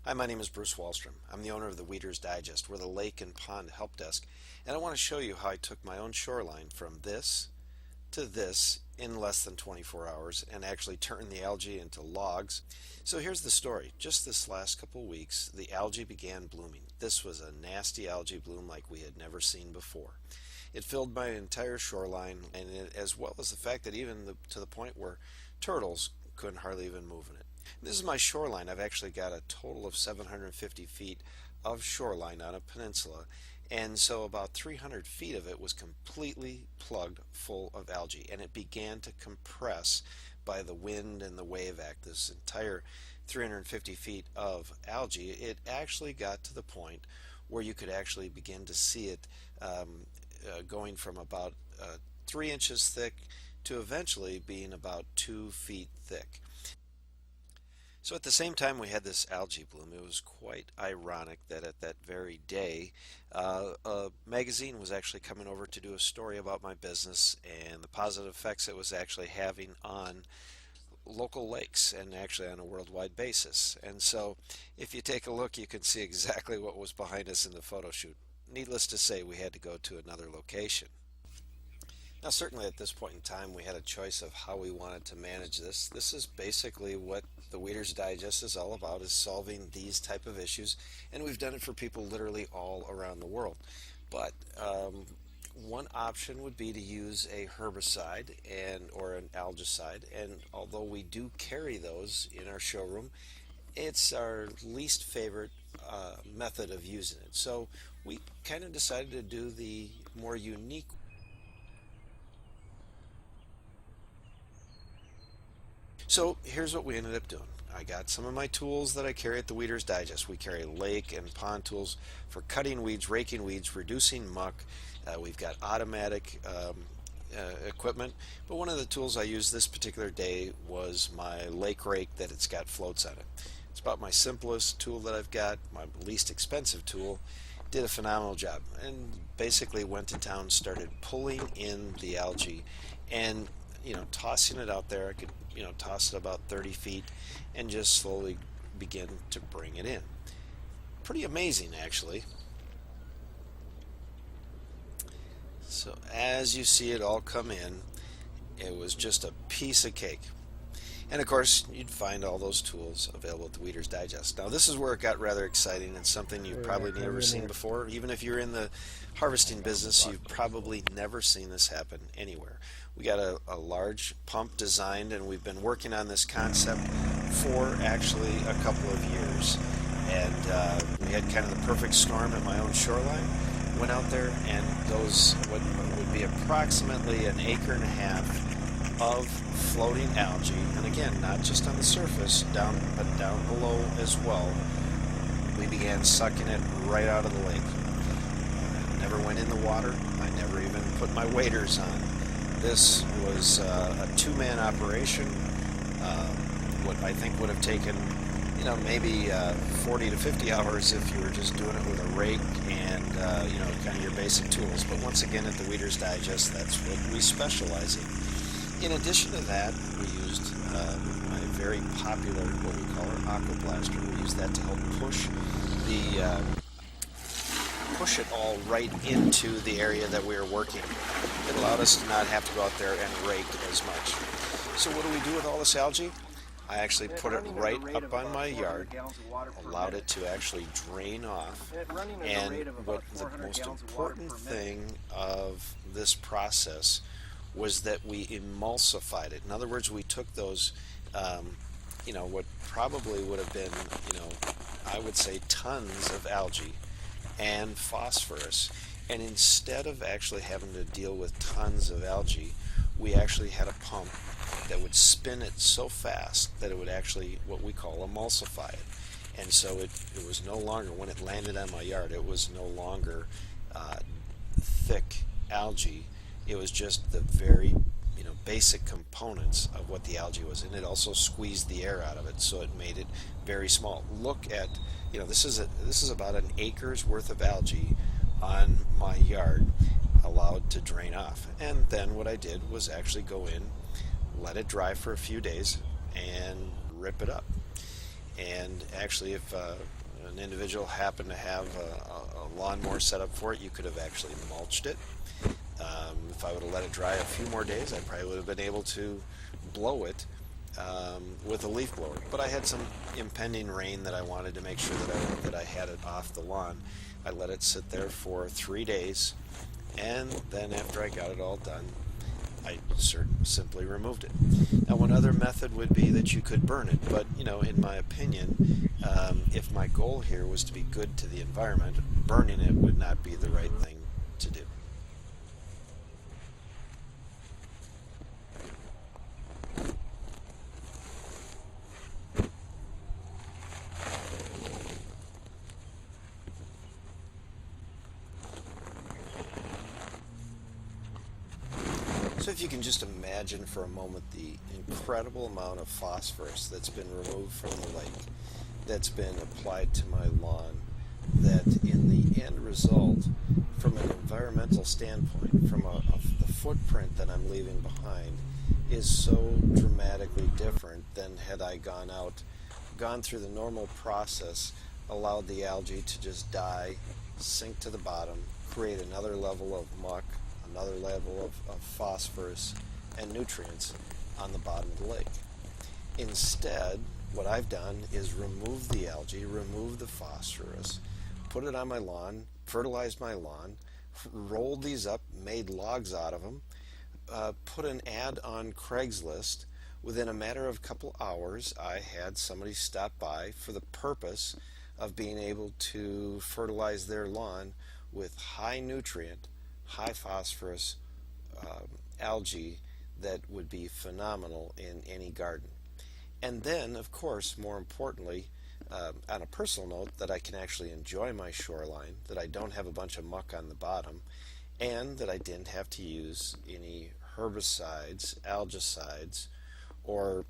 Hi, my name is Bruce Wallstrom. I'm the owner of the Weeder's Digest. We're the lake and pond help desk, and I want to show you how I took my own shoreline from this to this in less than 24 hours and actually turned the algae into logs. So here's the story. Just this last couple weeks, the algae began blooming. This was a nasty algae bloom like we had never seen before. It filled my entire shoreline, as well as the fact that to the point where turtles couldn't hardly even move in it. This is my shoreline. I've actually got a total of 750 feet of shoreline on a peninsula, and so about 300 feet of it was completely plugged full of algae, and it began to compress by the wind and the wave act. This entire 350 feet of algae, it actually got to the point where you could actually begin to see it going from about 3 inches thick to eventually being about 2 feet thick. So at the same time we had this algae bloom, it was quite ironic that at that very day a magazine was actually coming over to do a story about my business and the positive effects it was actually having on local lakes and actually on a worldwide basis. And so if you take a look, you can see exactly what was behind us in the photo shoot. Needless to say, we had to go to another location. Now, certainly at this point in time, we had a choice of how we wanted to manage this. This is basically what the Weeder's Digest is all about, is solving these type of issues, and we've done it for people literally all around the world. But one option would be to use a herbicide or an algicide, and although we do carry those in our showroom, it's our least favorite method of using it. So we kind of decided to do the more unique. So here's what we ended up doing. I got some of my tools that I carry at the Weeder's Digest. We carry lake and pond tools for cutting weeds, raking weeds, reducing muck. We've got automatic equipment, but one of the tools I used this particular day was my lake rake that it's got floats on it. It's about my simplest tool that I've got, my least expensive tool. Did a phenomenal job and basically went to town, started pulling in the algae and tossing it out there. I could toss it about 30 feet and just slowly begin to bring it in. Pretty amazing, actually. So as you see it all come in, it was just a piece of cake. And of course, you'd find all those tools available at the Weeder's Digest. Now this is where it got rather exciting and something you've probably never seen before. Even if you're in the harvesting business, you've probably never seen this happen anywhere. We got a large pump designed, and we've been working on this concept for actually a couple of years. And we had kind of the perfect storm at my own shoreline. Went out there, and those what would be approximately an acre and a half of floating algae, and again, not just on the surface, but down below as well. We began sucking it right out of the lake. I never went in the water. I never even put my waders on. This was a two-man operation. What I think would have taken, maybe 40 to 50 hours if you were just doing it with a rake and, kind of your basic tools. But once again, at the Weeder's Digest, that's what we specialize in. In addition to that, we used my very popular, what we call our aqua blaster. We used that to help push it all right into the area that we were working. It allowed us to not have to go out there and rake as much. So what do we do with all this algae? I actually put it right up on my yard, allowed it to actually drain off, and what the most important thing of this process was that we emulsified it. In other words, we took those, what probably would have been, I would say tons of algae and phosphorus, and instead of actually having to deal with tons of algae, we actually had a pump that would spin it so fast that it would actually, what we call, emulsify it. And so it was no longer, when it landed on my yard, it was no longer thick algae. It was just the very basic components of what the algae was, and it also squeezed the air out of it, so it made it very small. Look at, this is about an acre's worth of algae on my yard, allowed to drain off. And then what I did was actually go in, let it dry for a few days, and rip it up. And actually, if an individual happened to have a lawnmower set up for it, you could have actually mulched it. If I would have let it dry a few more days, I probably would have been able to blow it with a leaf blower. But I had some impending rain that I wanted to make sure that I had it off the lawn. I let it sit there for 3 days, and then after I got it all done, I simply removed it. Now, one other method would be that you could burn it, but in my opinion, if my goal here was to be good to the environment, burning it would not be the right thing to do. So if you can just imagine for a moment the incredible amount of phosphorus that's been removed from the lake, that's been applied to my lawn, that in the end result, from an environmental standpoint, from the footprint that I'm leaving behind, is so dramatically different than had I gone through the normal process, allowed the algae to just die, sink to the bottom, create another level of muck, another level of phosphorus and nutrients on the bottom of the lake. Instead, what I've done is remove the algae, remove the phosphorus, put it on my lawn, fertilized my lawn, rolled these up, made logs out of them, put an ad on Craigslist. Within a matter of a couple hours, I had somebody stop by for the purpose of being able to fertilize their lawn with high nutrient, high phosphorus algae that would be phenomenal in any garden. And then, of course, more importantly, on a personal note, that I can actually enjoy my shoreline, that I don't have a bunch of muck on the bottom, and that I didn't have to use any herbicides, algicides, or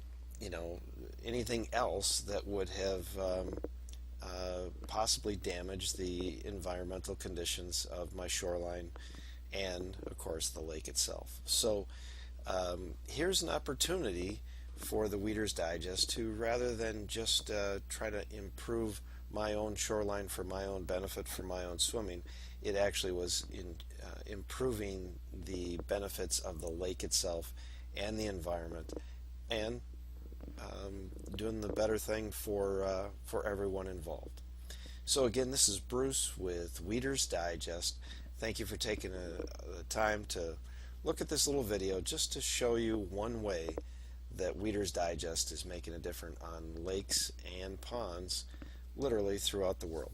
anything else that would have possibly damaged the environmental conditions of my shoreline and, of course, the lake itself. So here's an opportunity for the Weeder's Digest to, rather than just try to improve my own shoreline for my own benefit, for my own swimming, it actually was improving the benefits of the lake itself and the environment, and doing the better thing for everyone involved. So again, this is Bruce with Weeder's Digest. Thank you for taking the time to look at this little video just to show you one way that Weeder's Digest is making a difference on lakes and ponds literally throughout the world.